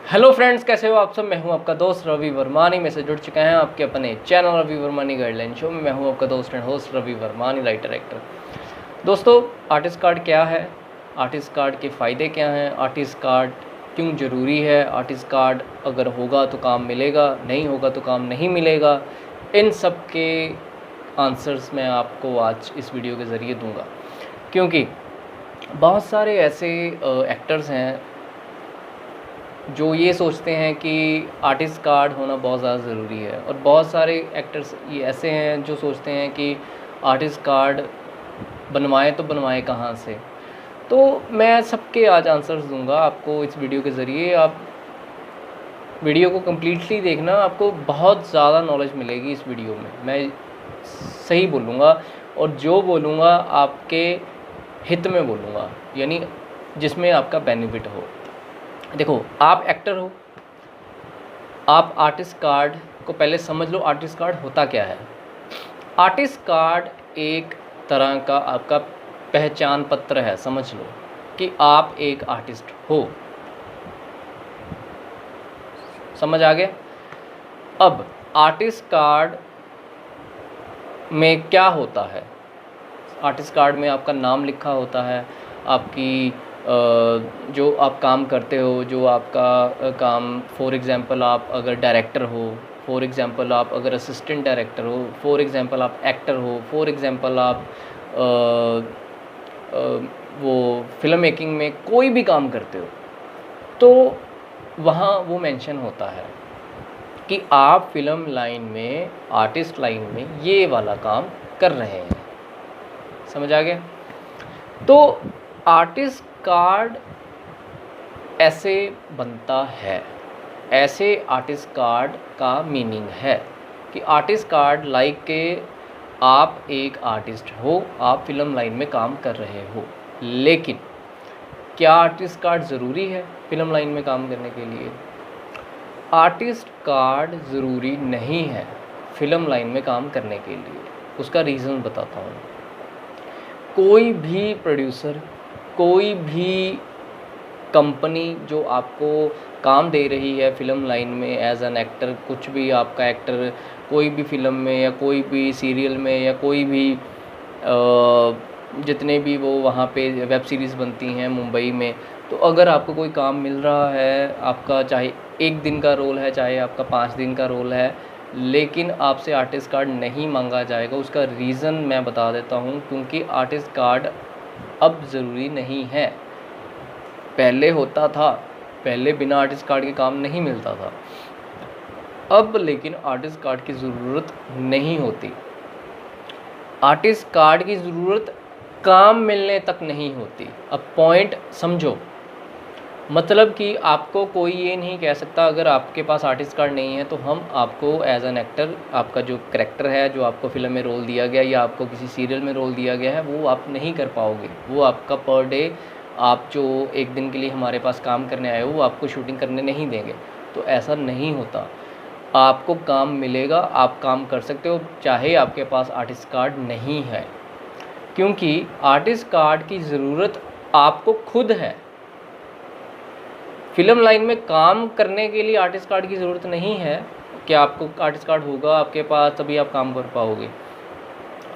Hello friends, कैसे हो आप सब। मैं हूं आपका दोस्त रवि वर्मानी में से जुड़ चुके हैं आपके अपने channel Ravi Varmani guideline show में। मैं हूं आपका दोस्त and host Ravi Varmani, writer actor. दोस्तों, आर्टिस्ट कार्ड क्या है, आर्टिस्ट कार्ड के फ़ायदे क्या हैं, आर्टिस्ट कार्ड क्यों ज़रूरी है, आर्टिस्ट कार्ड अगर होगा तो काम मिलेगा, नहीं होगा तो काम नहीं मिलेगा, इन सब के आंसर्स मैं आपको आज इस वीडियो के ज़रिए दूँगा। क्योंकि बहुत सारे ऐसे एक्टर्स हैं जो ये सोचते हैं कि आर्टिस्ट कार्ड होना बहुत ज़्यादा ज़रूरी है, और बहुत सारे एक्टर्स ये ऐसे हैं जो सोचते हैं कि आर्टिस्ट कार्ड बनवाएं तो बनवाएं कहाँ से। तो मैं सबके आज आंसर्स दूंगा आपको इस वीडियो के ज़रिए। आप वीडियो को कम्प्लीटली देखना, आपको बहुत ज़्यादा नॉलेज मिलेगी इस वीडियो में। मैं सही बोलूँगा और जो बोलूँगा आपके हित में बोलूँगा, यानी जिसमें आपका बेनिफिट हो। देखो, आप एक्टर हो, आप आर्टिस्ट कार्ड को पहले समझ लो। आर्टिस्ट कार्ड होता क्या है? आर्टिस्ट कार्ड एक तरह का आपका पहचान पत्र है, समझ लो कि आप एक आर्टिस्ट हो। समझ आ गया? अब आर्टिस्ट कार्ड में क्या होता है? आर्टिस्ट कार्ड में आपका नाम लिखा होता है, आपकी जो आप काम करते हो, जो आपका काम, फॉर एग्ज़ाम्पल आप अगर डायरेक्टर हो, फॉर एग्ज़ाम्पल आप अगर असिस्टेंट डायरेक्टर हो, फॉर एग्ज़ाम्पल आप एक्टर हो, फॉर एग्ज़ाम्पल आप वो फिल्म मेकिंग में कोई भी काम करते हो, तो वहाँ वो मेंशन होता है कि आप फिल्म लाइन में, आर्टिस्ट लाइन में ये वाला काम कर रहे हैं। समझ आ गया? तो आर्टिस्ट कार्ड ऐसे बनता है, ऐसे आर्टिस्ट कार्ड का मीनिंग है कि आर्टिस्ट कार्ड लाइक के आप एक आर्टिस्ट हो, आप फिल्म लाइन में काम कर रहे हो। लेकिन क्या आर्टिस्ट कार्ड ज़रूरी है फिल्म लाइन में काम करने के लिए? आर्टिस्ट कार्ड ज़रूरी नहीं है फिल्म लाइन में काम करने के लिए। उसका रीज़न बताता हूँ। कोई भी प्रोड्यूसर, कोई भी कंपनी जो आपको काम दे रही है फिल्म लाइन में एज एन एक्टर, कुछ भी आपका एक्टर कोई भी फिल्म में या कोई भी सीरियल में या कोई भी जितने भी वो वहाँ पे वेब सीरीज़ बनती हैं मुंबई में, तो अगर आपको कोई काम मिल रहा है, आपका चाहे 1 दिन का रोल है, चाहे आपका 5 दिन का रोल है, लेकिन आपसे आर्टिस्ट कार्ड नहीं मांगा जाएगा। उसका रीज़न मैं बता देता हूँ, क्योंकि आर्टिस्ट कार्ड अब ज़रूरी नहीं है। पहले होता था, पहले बिना आर्टिस्ट कार्ड के काम नहीं मिलता था। अब लेकिन आर्टिस्ट कार्ड की ज़रूरत नहीं होती। आर्टिस्ट कार्ड की ज़रूरत काम मिलने तक नहीं होती। अब पॉइंट समझो, मतलब कि आपको कोई ये नहीं कह सकता अगर आपके पास आर्टिस्ट कार्ड नहीं है तो हम आपको एज एन एक्टर, आपका जो करैक्टर है, जो आपको फिल्म में रोल दिया गया या आपको किसी सीरियल में रोल दिया गया है, वो आप नहीं कर पाओगे। वो आपका पर डे, आप जो 1 दिन के लिए हमारे पास काम करने आए हो, वो आपको शूटिंग करने नहीं देंगे। तो ऐसा नहीं होता। आपको काम मिलेगा, आप काम कर सकते हो चाहे आपके पास आर्टिस्ट कार्ड नहीं है, क्योंकि आर्टिस्ट कार्ड की ज़रूरत आपको खुद है। फिल्म लाइन में काम करने के लिए आर्टिस्ट कार्ड की ज़रूरत नहीं है कि आपको आर्टिस्ट कार्ड होगा आपके पास तभी आप काम कर पाओगे।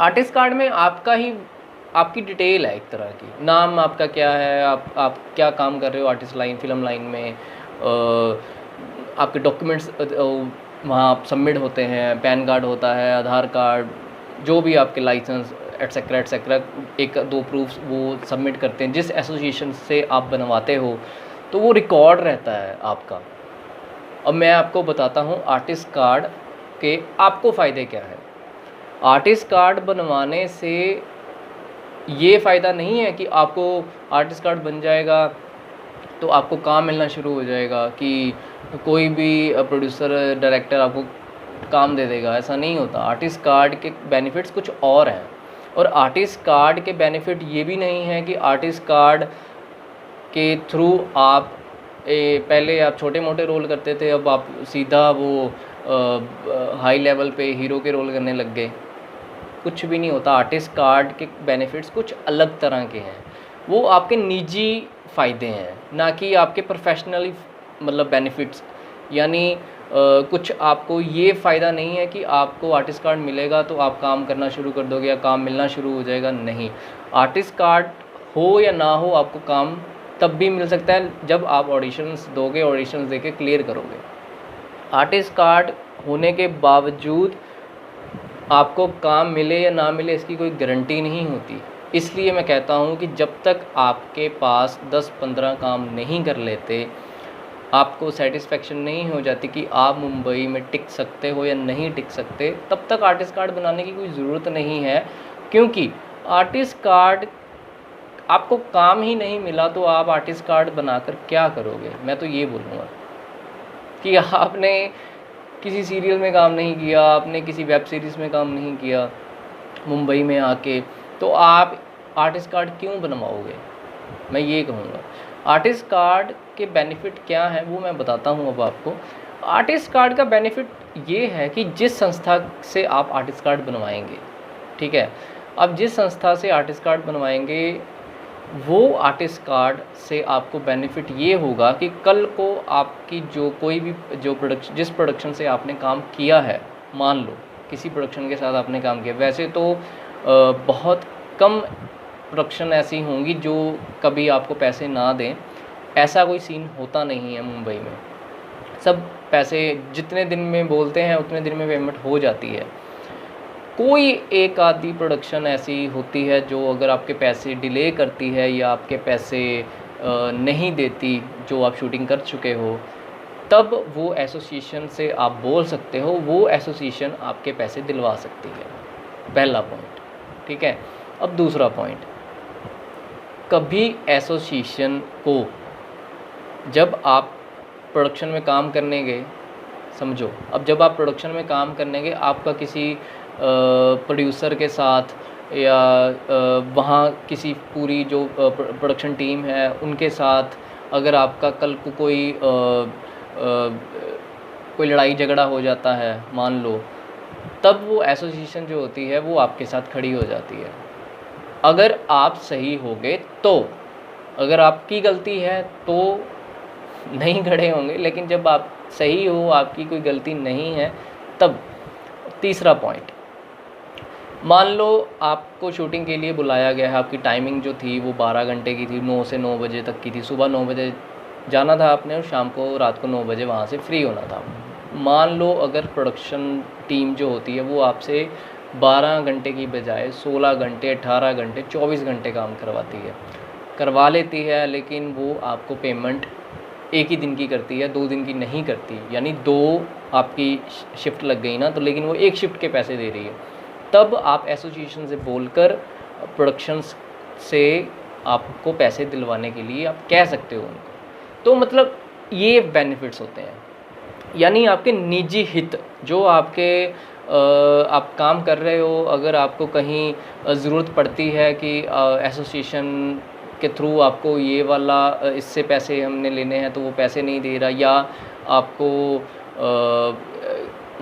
आर्टिस्ट कार्ड में आपका ही, आपकी डिटेल है, एक तरह की। नाम आपका क्या है, आप क्या काम कर रहे हो आर्टिस्ट लाइन, फिल्म लाइन में, आपके डॉक्यूमेंट्स वहाँ सबमिट होते हैं, पैन कार्ड होता है, आधार कार्ड, जो भी आपके लाइसेंस एटसेट्रा एटसेट्रा, 1-2 प्रूफ्स वो सबमिट करते हैं। जिस एसोसिएशन से आप बनवाते हो तो वो रिकॉर्ड रहता है आपका। अब मैं आपको बताता हूँ आर्टिस्ट कार्ड के आपको फ़ायदे क्या है। आर्टिस्ट कार्ड बनवाने से ये फ़ायदा नहीं है कि आपको आर्टिस्ट कार्ड बन जाएगा तो आपको काम मिलना शुरू हो जाएगा, कि कोई भी प्रोड्यूसर, डायरेक्टर आपको काम दे देगा। ऐसा नहीं होता। आर्टिस्ट कार्ड के बेनिफिट्स कुछ और हैं, और आर्टिस्ट कार्ड के बेनिफिट ये भी नहीं है कि आर्टिस्ट कार्ड के थ्रू आप पहले आप छोटे मोटे रोल करते थे, अब आप सीधा वो हाई लेवल पे हीरो के रोल करने लग गए। कुछ भी नहीं होता। आर्टिस्ट कार्ड के बेनिफिट्स कुछ अलग तरह के हैं। वो आपके निजी फ़ायदे हैं, ना कि आपके प्रोफेशनली मतलब बेनिफिट्स, यानी कुछ आपको ये फ़ायदा नहीं है कि आपको आर्टिस्ट कार्ड मिलेगा तो आप काम करना शुरू कर दोगे या काम मिलना शुरू हो जाएगा। नहीं, आर्टिस्ट कार्ड हो या ना हो आपको काम तब भी मिल सकता है जब आप ऑडिशंस दोगे, ऑडिशंस देके क्लियर करोगे। आर्टिस्ट कार्ड होने के बावजूद आपको काम मिले या ना मिले इसकी कोई गारंटी नहीं होती। इसलिए मैं कहता हूँ कि जब तक आपके पास 10-15 काम नहीं कर लेते, आपको सेटिस्फेक्शन नहीं हो जाती कि आप मुंबई में टिक सकते हो या नहीं टिक सकते, तब तक आर्टिस्ट कार्ड बनाने की कोई ज़रूरत नहीं है। क्योंकि आर्टिस्ट कार्ड, आपको काम ही नहीं मिला तो आप आर्टिस्ट कार्ड बनाकर क्या करोगे? मैं तो ये बोलूँगा कि आपने किसी सीरियल में काम नहीं किया, आपने किसी वेब सीरीज़ में काम नहीं किया मुंबई में आके, तो आप आर्टिस्ट कार्ड क्यों बनवाओगे? मैं ये कहूँगा। आर्टिस्ट कार्ड के बेनिफिट क्या हैं वो मैं बताता हूँ अब आपको। आर्टिस्ट कार्ड का बेनिफिट ये है कि जिस संस्था से आप आर्टिस्ट कार्ड बनवाएंगे, ठीक है, अब जिस संस्था से आर्टिस्ट कार्ड बनवाएंगे वो आर्टिस्ट कार्ड से आपको बेनिफिट ये होगा कि कल को आपकी जो कोई भी जो जिस प्रोडक्शन से आपने काम किया है, मान लो किसी प्रोडक्शन के साथ आपने काम किया, वैसे तो बहुत कम प्रोडक्शन ऐसी होंगी जो कभी आपको पैसे ना दें, ऐसा कोई सीन होता नहीं है मुंबई में। सब पैसे जितने दिन में बोलते हैं उतने दिन में पेमेंट हो जाती है। कोई एक आधी प्रोडक्शन ऐसी होती है जो अगर आपके पैसे डिले करती है या आपके पैसे नहीं देती जो आप शूटिंग कर चुके हो, तब वो एसोसिएशन से आप बोल सकते हो, वो एसोसिएशन आपके पैसे दिलवा सकती है। पहला पॉइंट, ठीक है। अब दूसरा पॉइंट, कभी एसोसिएशन को जब आप प्रोडक्शन में काम करने गए, समझो अब जब आप प्रोडक्शन में काम करने गए, आपका किसी प्रोड्यूसर के साथ या वहाँ किसी पूरी जो प्रोडक्शन टीम है उनके साथ अगर आपका कल को कोई लड़ाई झगड़ा हो जाता है मान लो, तब वो एसोसिएशन जो होती है वो आपके साथ खड़ी हो जाती है। अगर आप सही होगे तो, अगर आपकी गलती है तो नहीं खड़े होंगे, लेकिन जब आप सही हो, आपकी कोई गलती नहीं है, तब। तीसरा पॉइंट, मान लो आपको शूटिंग के लिए बुलाया गया है, आपकी टाइमिंग जो थी वो 12 घंटे की थी, 9 से 9 बजे तक की थी। सुबह 9 बजे जाना था आपने और शाम को रात को 9 बजे वहाँ से फ्री होना था। मान लो अगर प्रोडक्शन टीम जो होती है वो आपसे 12 घंटे की बजाय 16 घंटे, 18 घंटे, 24 घंटे काम करवा लेती है, लेकिन वो आपको पेमेंट एक ही दिन की करती है, 2 दिन की नहीं करती। यानी 2 आपकी शिफ्ट लग गई ना, तो लेकिन वो एक शिफ्ट के पैसे दे रही है। तब आप एसोसिएशन से बोलकर प्रोडक्शंस से आपको पैसे दिलवाने के लिए आप कह सकते हो उनको। तो मतलब ये बेनिफिट्स होते हैं, यानी आपके निजी हित जो आपके आप काम कर रहे हो, अगर आपको कहीं ज़रूरत पड़ती है कि एसोसिएशन के थ्रू आपको ये वाला इससे पैसे हमने लेने हैं तो वो पैसे नहीं दे रहा, या आपको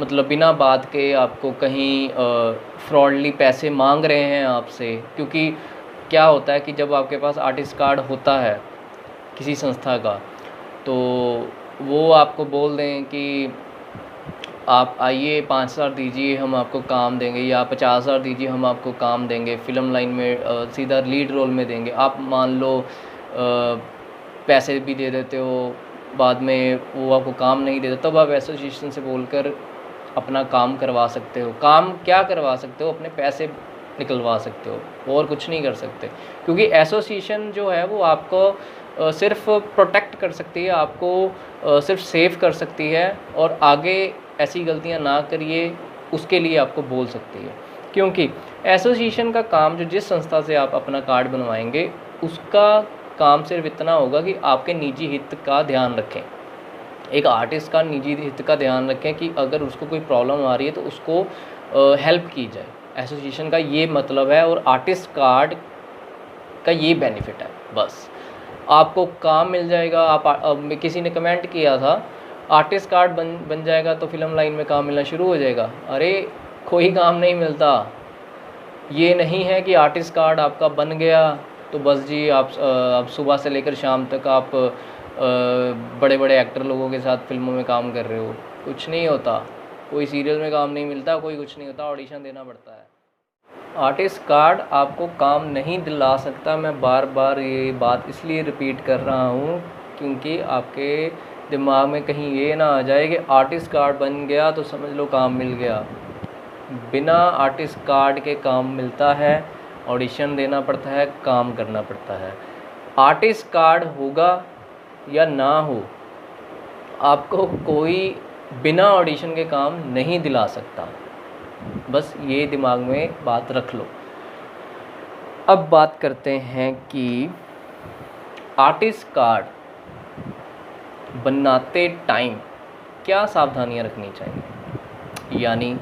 मतलब बिना बात के आपको कहीं फ्रॉडली पैसे मांग रहे हैं आपसे। क्योंकि क्या होता है कि जब आपके पास आर्टिस्ट कार्ड होता है किसी संस्था का, तो वो आपको बोल दें कि आप आइए 5,000 दीजिए हम आपको काम देंगे, या 50,000 दीजिए हम आपको काम देंगे, फ़िल्म लाइन में सीधा लीड रोल में देंगे। आप मान लो पैसे भी दे देते हो, बाद में वो आपको काम नहीं देता, तब आप एसोसिएशन से बोलकर अपना काम करवा सकते हो। काम क्या करवा सकते हो? अपने पैसे निकलवा सकते हो, और कुछ नहीं कर सकते। क्योंकि एसोसिएशन जो है वो आपको सिर्फ प्रोटेक्ट कर सकती है, आपको सिर्फ सेव कर सकती है, और आगे ऐसी गलतियां ना करिए उसके लिए आपको बोल सकती है। क्योंकि एसोसिएशन का काम, जो जिस संस्था से आप अपना कार्ड बनवाएंगे, उसका काम सिर्फ इतना होगा कि आपके निजी हित का ध्यान रखें। एक आर्टिस्ट का निजी हित का ध्यान रखें कि अगर उसको कोई प्रॉब्लम आ रही है तो उसको हेल्प की जाए। एसोसिएशन का ये मतलब है, और आर्टिस्ट कार्ड का ये बेनिफिट है। बस आपको काम मिल जाएगा। किसी ने कमेंट किया था आर्टिस्ट कार्ड बन जाएगा तो फिल्म लाइन में काम मिलना शुरू हो जाएगा। अरे कोई काम नहीं मिलता। ये नहीं है कि आर्टिस्ट कार्ड आपका बन गया तो बस जी आप सुबह से लेकर शाम तक आप बड़े बड़े एक्टर लोगों के साथ फिल्मों में काम कर रहे हो, कुछ नहीं होता। कोई सीरियल में काम नहीं मिलता, कोई कुछ नहीं होता, ऑडिशन देना पड़ता है। आर्टिस्ट कार्ड आपको काम नहीं दिला सकता। मैं बार बार ये बात इसलिए रिपीट कर रहा हूँ क्योंकि आपके दिमाग में कहीं ये ना आ जाए कि आर्टिस्ट कार्ड बन गया तो समझ लो काम मिल गया। बिना आर्टिस्ट कार्ड के काम मिलता है, ऑडिशन देना पड़ता है, काम करना पड़ता है। आर्टिस्ट कार्ड होगा या ना हो, आपको कोई बिना ऑडिशन के काम नहीं दिला सकता। बस ये दिमाग में बात रख लो। अब बात करते हैं कि आर्टिस्ट कार्ड बनाते टाइम क्या सावधानियां रखनी चाहिए, यानी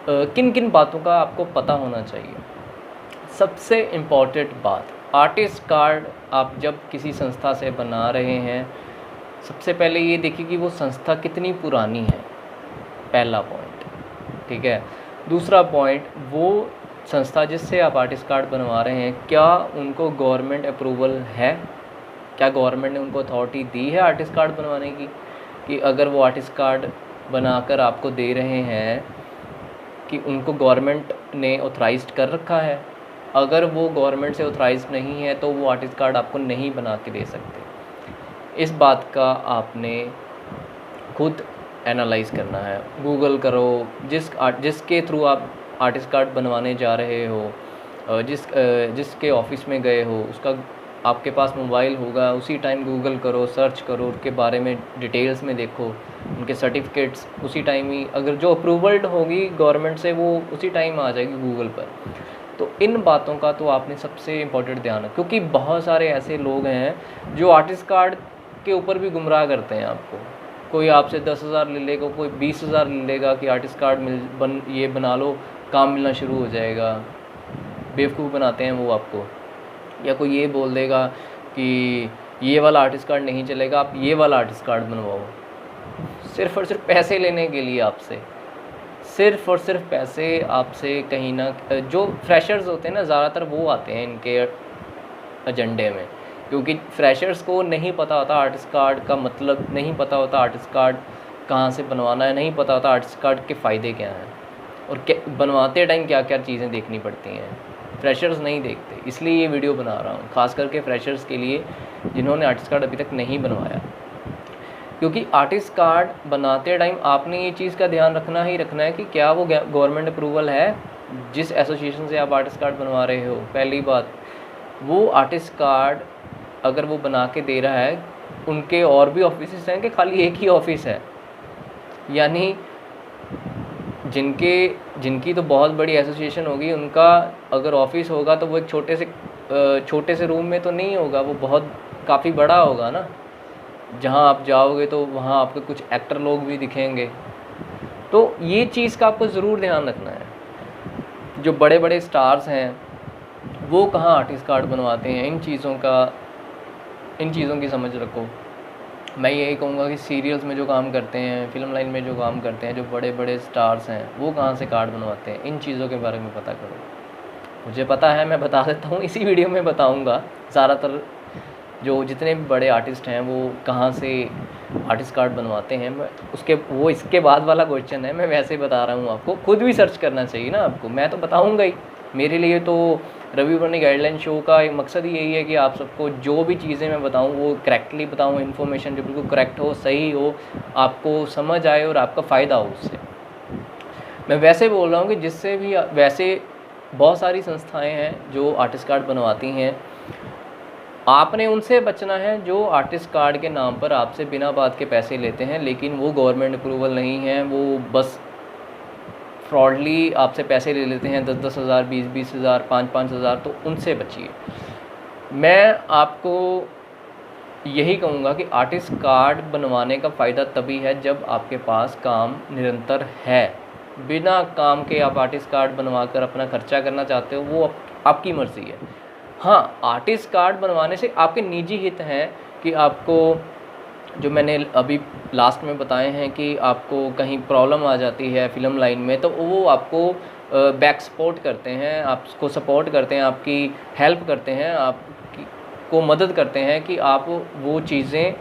किन किन बातों का आपको पता होना चाहिए। सबसे इम्पॉर्टेंट बात, आर्टिस्ट कार्ड आप जब किसी संस्था से बना रहे हैं, सबसे पहले ये देखिए कि वो संस्था कितनी पुरानी है, पहला पॉइंट, ठीक है। दूसरा पॉइंट, वो संस्था जिससे आप आर्टिस्ट कार्ड बनवा रहे हैं, क्या उनको गवर्नमेंट अप्रूवल है, क्या गवर्नमेंट ने उनको अथॉरिटी दी है आर्टिस्ट कार्ड बनवाने की, कि अगर वो आर्टिस्ट कार्ड बनाकर आपको दे रहे हैं कि उनको गवर्नमेंट ने ऑथराइज्ड कर रखा है। अगर वो गवर्नमेंट से ऑथराइज्ड नहीं है तो वो आर्टिस्ट कार्ड आपको नहीं बना के दे सकते। इस बात का आपने खुद एनालाइज करना है, गूगल करो, जिसके थ्रू आप आर्टिस्ट कार्ड बनवाने जा रहे हो, जिसके ऑफिस में गए हो, उसका आपके पास मोबाइल होगा, उसी टाइम गूगल करो, सर्च करो, उनके बारे में डिटेल्स में देखो, उनके सर्टिफिकेट्स उसी टाइम ही, अगर जो अप्रूवल्ड होगी गवर्नमेंट से वो उसी टाइम आ जाएगी गूगल पर। तो इन बातों का तो आपने सबसे इम्पोर्टेंट ध्यान रखना, क्योंकि बहुत सारे ऐसे लोग हैं जो आर्टिस्ट कार्ड के ऊपर भी गुमराह करते हैं आपको। कोई आपसे 10,000 ले लेगा, कोई 20,000 ले लेगा कि आर्टिस्ट कार्ड ये बना लो, काम मिलना शुरू हो जाएगा। बेवकूफ़ बनाते हैं वो आपको। या कोई ये बोल देगा कि ये वाला आर्टिस्ट कार्ड नहीं चलेगा, आप ये वाला आर्टिस्ट कार्ड बनवाओ, सिर्फ़ और सिर्फ पैसे लेने के लिए आपसे, सिर्फ़ और सिर्फ पैसे आपसे। कहीं ना जो फ्रेशर्स होते हैं ना, ज़्यादातर वो आते हैं इनके एजेंडे में, क्योंकि फ्रेशर्स को नहीं पता होता आर्टिस्ट कार्ड का मतलब, नहीं पता होता आर्टिस्ट कार्ड कहाँ से बनवाना है, नहीं पता होता आर्टिस्ट कार्ड के फ़ायदे क्या हैं और बनवाते टाइम क्या क्या चीज़ें देखनी पड़ती हैं। फ्रेशर्स नहीं देखते, इसलिए ये वीडियो बना रहा हूँ, ख़ास करके फ्रेशर्स के लिए जिन्होंने आर्टिस्ट कार्ड अभी तक नहीं बनवाया। क्योंकि आर्टिस्ट कार्ड बनाते टाइम आपने ये चीज़ का ध्यान रखना ही रखना है कि क्या वो गवर्नमेंट अप्रूवल है जिस एसोसिएशन से आप आर्टिस्ट कार्ड बनवा रहे हो। पहली बात, वो आर्टिस्ट कार्ड अगर वो बना के दे रहा है, उनके और भी ऑफिस हैं कि खाली एक ही ऑफिस है, यानी जिनकी तो बहुत बड़ी एसोसिएशन होगी, उनका अगर ऑफिस होगा तो वो एक छोटे से रूम में तो नहीं होगा, वो बहुत काफ़ी बड़ा होगा ना। जहाँ आप जाओगे तो वहाँ आपके कुछ एक्टर लोग भी दिखेंगे। तो ये चीज़ का आपको ज़रूर ध्यान रखना है। जो बड़े बड़े स्टार्स हैं वो कहाँ आर्टिस्ट कार्ड बनवाते हैं, इन चीज़ों की समझ रखो। मैं यही कहूँगा कि सीरियल्स में जो काम करते हैं, फिल्म लाइन में जो काम करते हैं, जो बड़े बड़े स्टार्स हैं, वो कहाँ से कार्ड बनवाते हैं, इन चीज़ों के बारे में पता करो। मुझे पता है, मैं बता देता हूँ, इसी वीडियो में बताऊँगा। ज़्यादातर जो जितने भी बड़े आर्टिस्ट हैं वो कहाँ से आर्टिस्ट कार्ड बनवाते हैं, वो इसके बाद वाला क्वेश्चन है, मैं वैसे बता रहा हूँ आपको। खुद भी सर्च करना चाहिए ना आपको, मैं तो बताऊँगा ही। मेरे लिए तो रवि वर्मानी गाइडलाइन शो का एक मकसद ही यही है कि आप सबको जो भी चीज़ें मैं बताऊँ वो करेक्टली बताऊँ, इन्फॉर्मेशन जो बिल्कुल करेक्ट हो, सही हो, आपको समझ आए और आपका फ़ायदा हो उससे। मैं वैसे बोल रहा हूँ कि जिससे भी, वैसे बहुत सारी संस्थाएं हैं जो आर्टिस्ट कार्ड बनवाती हैं, आपने उनसे बचना है जो आर्टिस्ट कार्ड के नाम पर आपसे बिना बात के पैसे लेते हैं, लेकिन वो गवर्नमेंट अप्रूवल नहीं है, वो बस फ्रॉडली आपसे पैसे ले लेते हैं, 10-10 हज़ार, 20-20 हज़ार, 5-5 हज़ार। तो उनसे बचिए। मैं आपको यही कहूँगा कि आर्टिस्ट कार्ड बनवाने का फ़ायदा तभी है जब आपके पास काम निरंतर है। बिना काम के आप आर्टिस्ट कार्ड बनवा कर अपना खर्चा करना चाहते हो, वो आपकी मर्ज़ी है। हाँ, आर्टिस्ट कार्ड बनवाने से आपके निजी हित हैं कि आपको, जो मैंने अभी लास्ट में बताए हैं, कि आपको कहीं प्रॉब्लम आ जाती है फिल्म लाइन में, तो वो आपको बैक सपोर्ट करते हैं, आपको सपोर्ट करते हैं, आपकी हेल्प करते हैं, आपको मदद करते हैं कि आप वो चीज़ें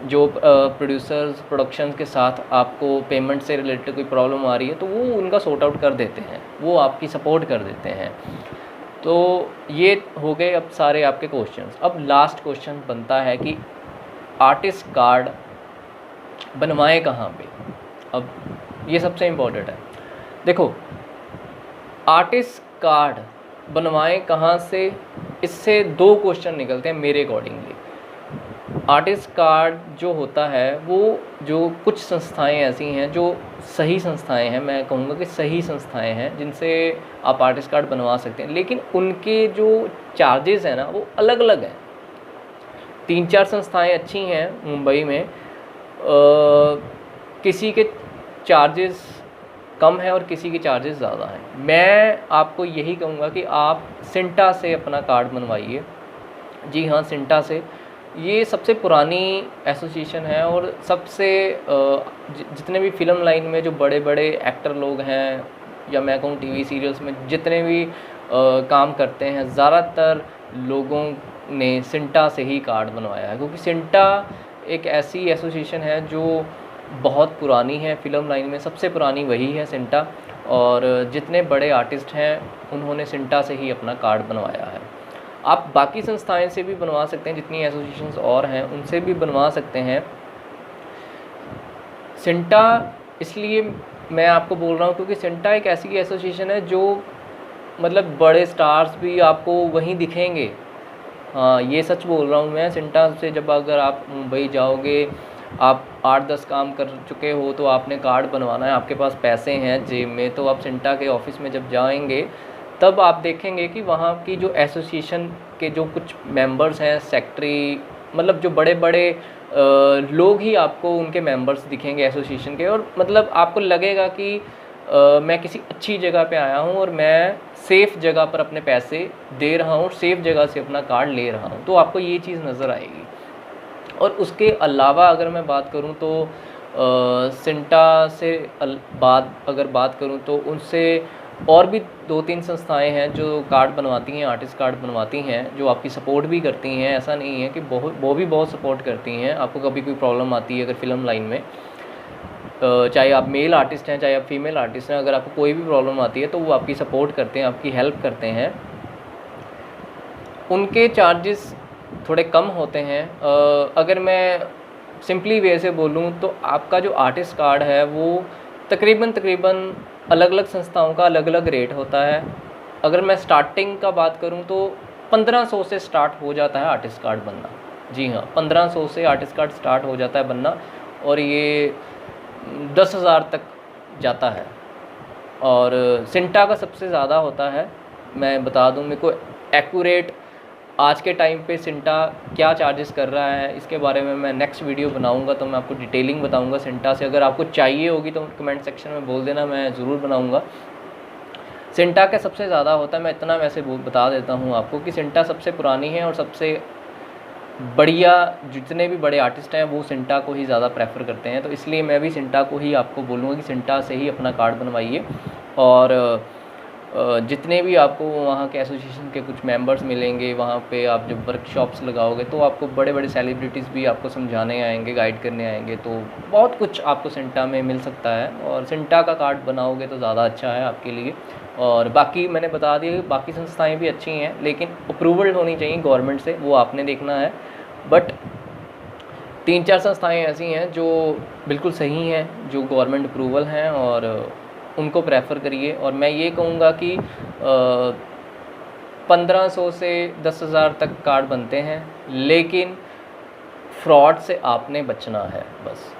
जो प्रोड्यूसर्स प्रोडक्शंस के साथ आपको पेमेंट से रिलेटेड कोई प्रॉब्लम आ रही है तो वो उनका सॉर्ट आउट कर देते हैं, वो आपकी सपोर्ट कर देते हैं। तो ये हो गए अब सारे आपके क्वेश्चंस। अब लास्ट क्वेश्चन बनता है कि आर्टिस्ट कार्ड बनवाएं कहाँ पे। अब ये सबसे इम्पोर्टेंट है। देखो, आर्टिस्ट कार्ड बनवाएं कहाँ से, इससे दो क्वेश्चन निकलते हैं मेरे अकॉर्डिंगली। आर्टिस्ट कार्ड जो होता है वो जो कुछ संस्थाएं ऐसी हैं जो सही संस्थाएं हैं, मैं कहूँगा कि सही संस्थाएं हैं जिनसे आप आर्टिस्ट कार्ड बनवा सकते हैं, लेकिन उनके जो चार्जेस हैं ना वो अलग अलग हैं। 3-4 संस्थाएं अच्छी हैं मुंबई में, किसी के चार्जेस कम है और किसी के चार्जेस ज़्यादा हैं। मैं आपको यही कहूँगा कि आप सिंटा से अपना कार्ड बनवाइए। जी हाँ, सिंटा से। ये सबसे पुरानी एसोसिएशन है और सबसे जितने भी फिल्म लाइन में जो बड़े बड़े एक्टर लोग हैं, या मैं कहूँ टीवी सीरियल्स में जितने भी काम करते हैं, ज़्यादातर लोगों ने सिंटा से ही कार्ड बनवाया है, क्योंकि सिंटा एक ऐसी एसोसिएशन है जो बहुत पुरानी है फिल्म लाइन में। सबसे पुरानी वही है, सिंटा। और जितने बड़े आर्टिस्ट हैं उन्होंने सिंटा से ही अपना कार्ड बनवाया है। आप बाकी संस्थाएं से भी बनवा सकते हैं, जितनी एसोसिएशंस और हैं उनसे भी बनवा सकते हैं। सिंटा इसलिए मैं आपको बोल रहा हूँ क्योंकि सिंटा एक ऐसी एसोसिएशन है जो मतलब बड़े स्टार्स भी आपको वहीं दिखेंगे। हाँ, ये सच बोल रहा हूँ मैं। सिंटा से जब अगर आप मुंबई जाओगे, आप 8-10 काम कर चुके हो तो आपने कार्ड बनवाना है, आपके पास पैसे हैं जेब में, तो आप सिंटा के ऑफिस में जब जाएंगे तब आप देखेंगे कि वहाँ की जो एसोसिएशन के जो कुछ मेंबर्स हैं, सेक्रेटरी, मतलब जो बड़े बड़े लोग ही आपको उनके मेंबर्स दिखेंगे एसोसिएशन के। और मतलब आपको लगेगा कि मैं किसी अच्छी जगह पे आया हूँ और मैं सेफ़ जगह पर अपने पैसे दे रहा हूँ, सेफ़ जगह से अपना कार्ड ले रहा हूँ, तो आपको ये चीज़ नज़र आएगी। और उसके अलावा अगर मैं बात करूँ तो सिंटा से अगर बात करूँ तो उनसे और भी 2-3 संस्थाएं हैं जो कार्ड बनवाती हैं, आर्टिस्ट कार्ड बनवाती हैं, जो आपकी सपोर्ट भी करती हैं। ऐसा नहीं है कि वो भी बहुत सपोर्ट करती हैं। आपको कभी कोई प्रॉब्लम आती है अगर फिल्म लाइन में, चाहे आप मेल आर्टिस्ट हैं चाहे आप फीमेल आर्टिस्ट हैं, अगर आपको कोई भी प्रॉब्लम आती है तो वो आपकी सपोर्ट करते हैं, आपकी हेल्प करते हैं। उनके चार्जेस थोड़े कम होते हैं। अगर मैं सिंपली वे से बोलूँ तो आपका जो आर्टिस्ट कार्ड है वो तकरीबन अलग अलग संस्थाओं का अलग अलग रेट होता है। अगर मैं स्टार्टिंग का बात करूं तो 1500 से स्टार्ट हो जाता है आर्टिस्ट कार्ड बनना। जी हाँ, 1500 से आर्टिस्ट कार्ड स्टार्ट हो जाता है बनना, और ये 10,000 तक जाता है। और सिंटा का सबसे ज़्यादा होता है। मैं बता दूं, मेरे को एक्यूरेट आज के टाइम पे सिंटा क्या चार्जेस कर रहा है इसके बारे में मैं नेक्स्ट वीडियो बनाऊंगा, तो मैं आपको डिटेलिंग बताऊंगा सिंटा से। अगर आपको चाहिए होगी तो कमेंट सेक्शन में बोल देना, मैं ज़रूर बनाऊंगा। सिंटा का सबसे ज़्यादा होता है, मैं इतना वैसे बता देता हूं आपको कि सिंटा सबसे पुरानी है और सबसे बढ़िया, जितने भी बड़े आर्टिस्ट हैं वो सिंटा को ही ज़्यादा प्रेफर करते हैं। तो इसलिए मैं भी सिंटा को ही आपको बोलूँगा कि सिंटा से ही अपना कार्ड बनवाइए। और जितने भी आपको वहाँ के एसोसिएशन के कुछ मेंबर्स मिलेंगे, वहाँ पे आप जब वर्कशॉप्स लगाओगे तो आपको बड़े बड़े सेलिब्रिटीज़ भी आपको समझाने आएंगे, गाइड करने आएंगे, तो बहुत कुछ आपको सिंटा में मिल सकता है। और सिंटा का कार्ड बनाओगे तो ज़्यादा अच्छा है आपके लिए। और बाकी मैंने बता दिया कि बाकी संस्थाएं भी अच्छी हैं, लेकिन अप्रूवल होनी चाहिए गवर्नमेंट से, वो आपने देखना है। बट 3-4 संस्थाएं ऐसी हैं जो बिल्कुल सही हैं, जो गवर्नमेंट अप्रूवल हैं, और उनको प्रेफर करिए। और मैं ये कहूँगा कि 1500 से 10,000 तक कार्ड बनते हैं, लेकिन फ्रॉड से आपने बचना है बस।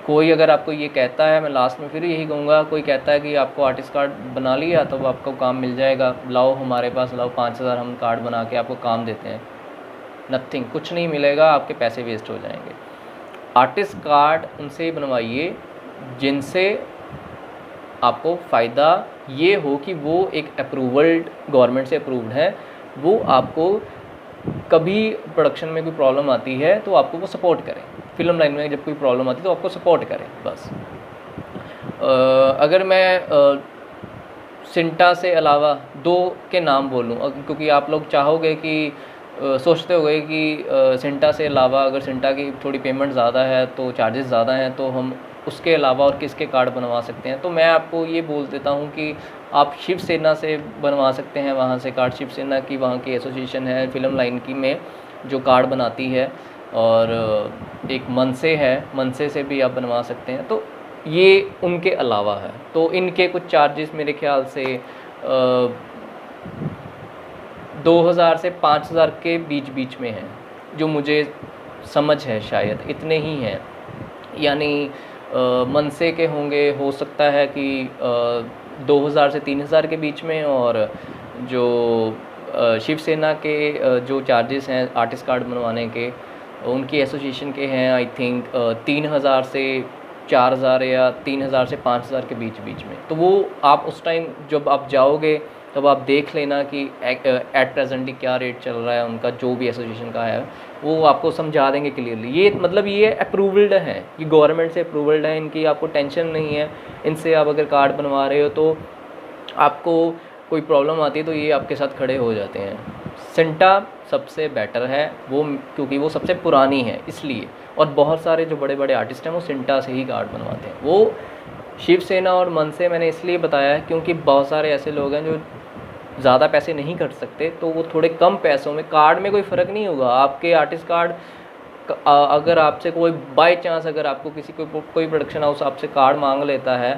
कोई अगर आपको ये कहता है, मैं लास्ट में फिर यही कहूँगा, कोई कहता है कि आपको आर्टिस्ट कार्ड बना लिया तो आपको काम मिल जाएगा, लाओ हमारे पास लाओ 5,000 हम कार्ड बना के आपको काम देते हैं, नथिंग, कुछ नहीं मिलेगा, आपके पैसे वेस्ट हो जाएंगे। आर्टिस्ट कार्ड उनसे ही बनवाइए जिनसे आपको फ़ायदा ये हो कि वो एक अप्रूवल्ड, गवर्नमेंट से अप्रूव्ड है, वो आपको कभी प्रोडक्शन में कोई प्रॉब्लम आती है तो आपको वो सपोर्ट करें। फिल्म लाइन में जब कोई प्रॉब्लम आती है तो आपको सपोर्ट करें बस। अगर मैं सिंटा से अलावा 2 के नाम बोलूँ, क्योंकि आप लोग चाहोगे कि सोचते होंगे कि सिंटा से अलावा अगर सिंटा की थोड़ी पेमेंट ज़्यादा है तो चार्जेस ज़्यादा हैं, तो हम उसके अलावा और किसके कार्ड बनवा सकते हैं। तो मैं आपको ये बोल देता हूँ कि आप शिवसेना से बनवा सकते हैं, वहाँ से कार्ड। शिवसेना की वहाँ की एसोसिएशन है फिल्म लाइन की में जो कार्ड बनाती है, और एक मनसे है, मनसे से भी आप बनवा सकते हैं। तो ये उनके अलावा है, तो इनके कुछ चार्जेस मेरे ख्याल से 2000 से 5000 के बीच में हैं, जो मुझे समझ है, शायद इतने ही हैं। यानी मनसे के होंगे, हो सकता है कि 2000 से 3000 के बीच में, और जो शिवसेना के जो चार्जेस हैं आर्टिस्ट कार्ड बनवाने के, उनकी एसोसिएशन के हैं आई थिंक 3000 से 4000 या 3000 से 5000 के बीच में। तो वो आप उस टाइम जब आप जाओगे तब आप देख लेना कि एट प्रेजेंटली क्या रेट चल रहा है उनका, जो भी एसोसिएशन का है वो आपको समझा देंगे क्लियरली। ये मतलब ये अप्रूवल्ड है, ये गवर्नमेंट से अप्रूवल्ड है, इनकी आपको टेंशन नहीं है। इनसे आप अगर कार्ड बनवा रहे हो तो आपको कोई प्रॉब्लम आती है तो ये आपके साथ खड़े हो जाते हैं। सिंटा सबसे बेटर है वो, क्योंकि वो सबसे पुरानी है इसलिए, और बहुत सारे जो बड़े बड़े आर्टिस्ट हैं वो सिंटा से ही कार्ड बनवाते हैं। वो शिवसेना और मन से मैंने इसलिए बताया है क्योंकि बहुत सारे ऐसे लोग हैं जो ज़्यादा पैसे नहीं कर सकते, तो वो थोड़े कम पैसों में, कार्ड में कोई फ़र्क नहीं होगा। आपके आर्टिस्ट कार्ड अगर आपसे कोई बाय चांस अगर आपको किसी कोई प्रोडक्शन हाउस आपसे कार्ड मांग लेता है,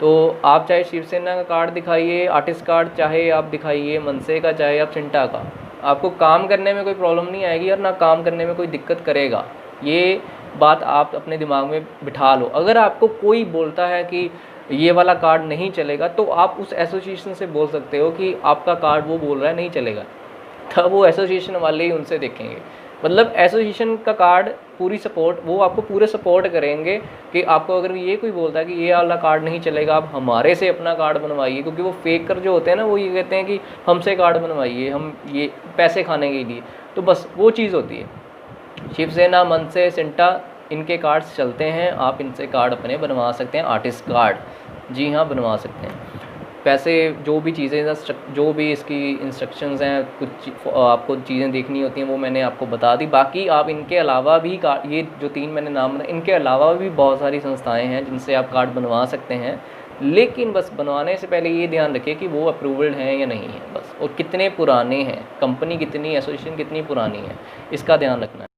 तो आप चाहे शिवसेना का कार्ड दिखाइए, आर्टिस्ट कार्ड चाहे आप दिखाइए मनसे का, चाहे आप सिंटा का, आपको काम करने में कोई प्रॉब्लम नहीं आएगी और ना काम करने में कोई दिक्कत करेगा। ये बात आप अपने दिमाग में बिठा लो। अगर आपको कोई बोलता है कि ये वाला कार्ड नहीं चलेगा, तो आप उस एसोसिएशन से बोल सकते हो कि आपका कार्ड वो बोल रहा है नहीं चलेगा, तब वो एसोसिएशन वाले ही उनसे देखेंगे। मतलब एसोसिएशन का कार्ड पूरी सपोर्ट, वो आपको पूरे सपोर्ट करेंगे कि आपको अगर ये कोई बोलता है कि ये वाला कार्ड नहीं चलेगा, आप हमारे से अपना कार्ड बनवाइए, क्योंकि वो फेकर जो होते हैं ना, वो ये कहते हैं कि हमसे कार्ड बनवाइए, हम ये पैसे खाने के लिए, तो बस वो चीज़ होती है। शिवसेना, मनसे, सिंटा, इनके कार्ड्स चलते हैं, आप इनसे कार्ड अपने बनवा सकते हैं, आर्टिस्ट कार्ड, जी हाँ बनवा सकते हैं। पैसे जो भी चीज़ें, जो भी इसकी इंस्ट्रक्शंस हैं, कुछ आपको चीज़ें देखनी होती हैं वो मैंने आपको बता दी। बाकी आप इनके अलावा भी ये जो 3 मैंने नाम बताए, इनके अलावा भी बहुत सारी संस्थाएं हैं जिनसे आप कार्ड बनवा सकते हैं, लेकिन बस बनवाने से पहले ये ध्यान रखिए कि वो अप्रूवल्ड हैं या नहीं है बस, और कितने पुराने हैं, कंपनी कितनी, एसोसिएशन कितनी पुरानी है, इसका ध्यान रखना है।